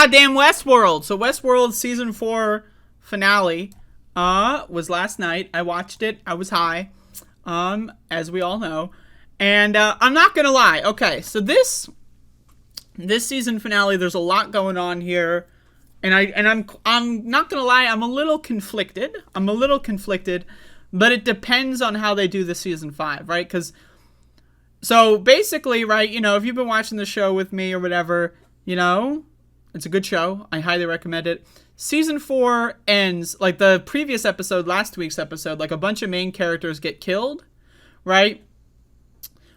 goddamn Westworld. So Westworld season 4 finale was last night. I watched it. I was high, as we all know. And I'm not gonna lie. Okay, so this season finale, there's a lot going on here, and I'm not gonna lie. I'm a little conflicted. But it depends on how they do the season 5, right? Because so basically, right, you know, if you've been watching the show with me or whatever, you know, it's a good show. I highly recommend it. Season 4 ends, like the previous episode, last week's episode, like a bunch of main characters get killed, right?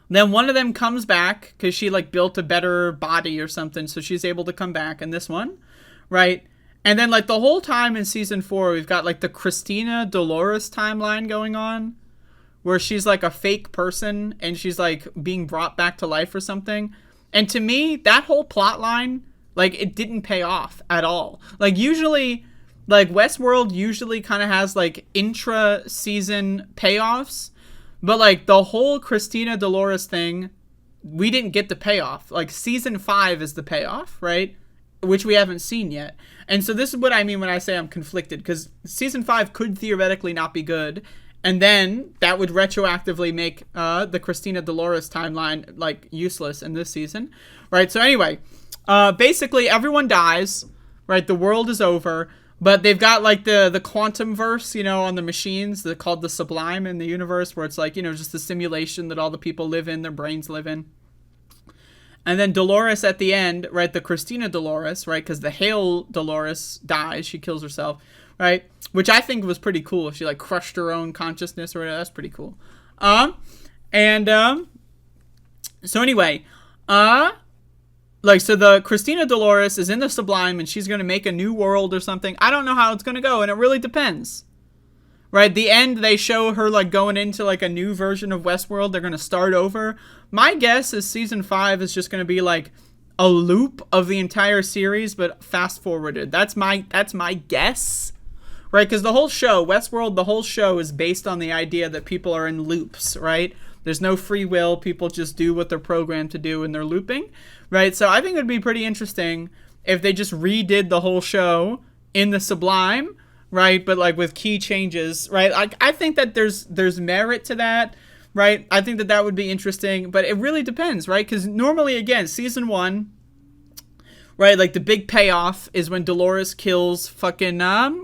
Then one of them comes back because she like built a better body or something, so she's able to come back in this one, right? And then like the whole time in season 4, we've got like the Christina Dolores timeline going on, where she's like a fake person and she's like being brought back to life or something. And to me, that whole plot line, like, it didn't pay off at all. Like, usually, like, Westworld usually kind of has, like, intra-season payoffs. But, like, the whole Christina Dolores thing, we didn't get the payoff. Like, season 5 is the payoff, right? Which we haven't seen yet. And so this is what I mean when I say I'm conflicted. Because season 5 could theoretically not be good. And then that would retroactively make the Christina Dolores timeline, like, useless in this season. Right? So anyway, basically everyone dies, right? The world is over. But they've got, like, the quantum verse, you know, on the machines. They're called the Sublime in the universe, where it's, like, you know, just the simulation that all the people live in, their brains live in. And then Dolores at the end, right? The Christina Dolores, right? Because the Hale Dolores dies. She kills herself, right? Which I think was pretty cool. She, like, crushed her own consciousness or whatever. That's pretty cool. So anyway, like, so the Christina Dolores is in the Sublime, and she's going to make a new world or something. I don't know how it's going to go, and it really depends. Right? The end, they show her, like, going into, like, a new version of Westworld. They're going to start over. My guess is season 5 is just going to be, like, a loop of the entire series, but fast-forwarded. That's my guess. Right? Because the whole show, Westworld, the whole show is based on the idea that people are in loops, right? There's no free will. People just do what they're programmed to do, and they're looping. Right? So I think it would be pretty interesting if they just redid the whole show in the Sublime, right? But, like, with key changes, right? I think that there's merit to that, right? I think that would be interesting, but it really depends, right? Because normally, again, season 1, right, like, the big payoff is when Dolores kills fucking,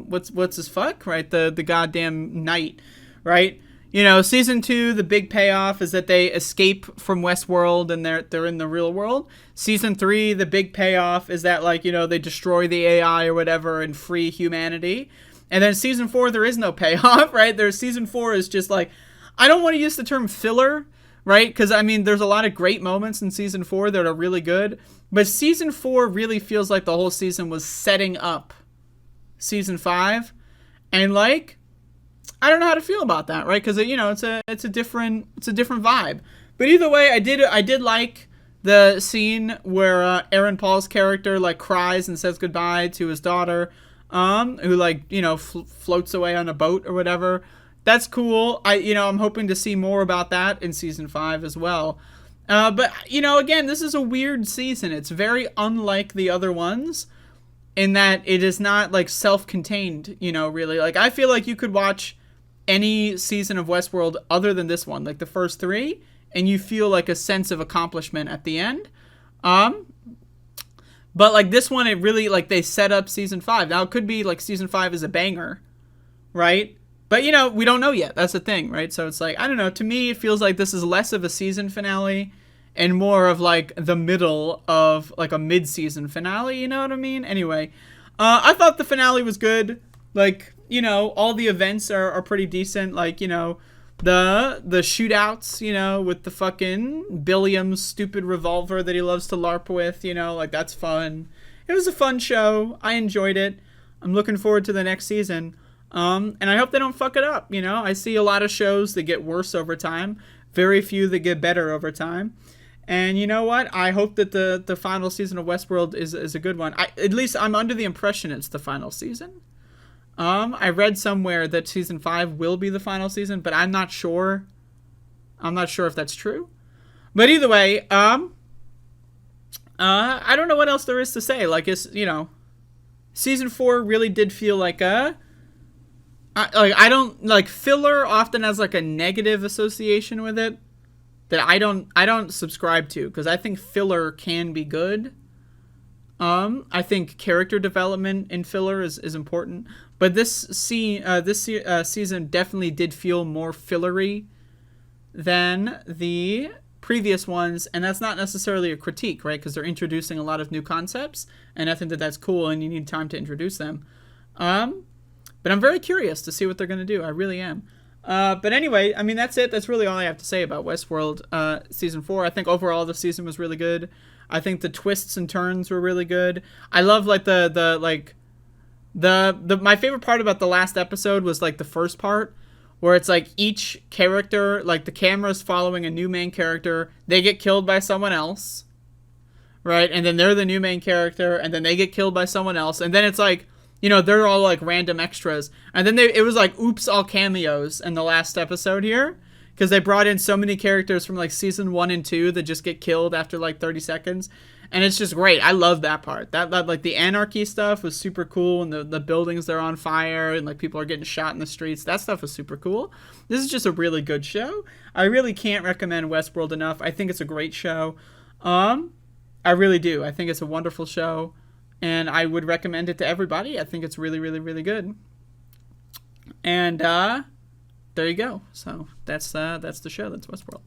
what's his fuck, right? The goddamn knight, right? You know, season 2, the big payoff is that they escape from Westworld and they're in the real world. Season 3, the big payoff is that, like, you know, they destroy the AI or whatever and free humanity. And then season 4, there is no payoff, right? Season 4 is just like, I don't want to use the term filler, right? Because, I mean, there's a lot of great moments in season 4 that are really good. But season 4 really feels like the whole season was setting up season 5. And, like, I don't know how to feel about that, right? Because, you know, it's a different vibe. But either way, I did like the scene where Aaron Paul's character, like, cries and says goodbye to his daughter, who, like, you know, floats away on a boat or whatever. That's cool. I'm hoping to see more about that in season 5 as well. But, you know, again, this is a weird season. It's very unlike the other ones in that it is not, like, self-contained, you know, really. Like, I feel like you could watch any season of Westworld other than this one, like the first 3, and you feel like a sense of accomplishment at the end. But, like, this one, it really, like, they set up season 5. Now, it could be, like, season 5 is a banger, right? But, you know, we don't know yet. That's the thing, right? So it's like, I don't know. To me, it feels like this is less of a season finale and more of, like, the middle of, like, a mid-season finale. You know what I mean? Anyway, I thought the finale was good. Like, you know, all the events are pretty decent. Like, you know, the shootouts, you know, with the fucking Billiam's stupid revolver that he loves to LARP with, you know, like, that's fun. It was a fun show. I enjoyed it. I'm looking forward to the next season. And I hope they don't fuck it up, you know. I see a lot of shows that get worse over time. Very few that get better over time. And you know what? I hope that the final season of Westworld is a good one. At least I'm under the impression it's the final season. I read somewhere that season 5 will be the final season, but I'm not sure. I'm not sure if that's true. But either way, I don't know what else there is to say. Like, it's, season 4 really did feel like I don't like filler often has like a negative association with it that I don't subscribe to, because I think filler can be good. I think character development in filler is important, but this season definitely did feel more fillery than the previous ones, and that's not necessarily a critique, right? Because they're introducing a lot of new concepts, and I think that that's cool, and you need time to introduce them. But I'm very curious to see what they're going to do. I really am. But anyway, I mean, that's it. That's really all I have to say about Westworld season 4. I think overall the season was really good. I think the twists and turns were really good. I love like the my favorite part about the last episode was like the first part, where it's like each character, like the camera's following a new main character, they get killed by someone else, right? And then they're the new main character, and then they get killed by someone else, and then it's like, they're all like random extras. And then it was like, oops, all cameos in the last episode here, because they brought in so many characters from like season 1 and 2 that just get killed after like 30 seconds. And it's just great. I love that part. That like the anarchy stuff was super cool, and the buildings they're on fire, and like people are getting shot in the streets. That stuff was super cool. This is just a really good show. I really can't recommend Westworld enough. I think it's a great show. I really do. I think it's a wonderful show, and I would recommend it to everybody. I think it's really, really, really good. And there you go. So that's the show. That's Westworld.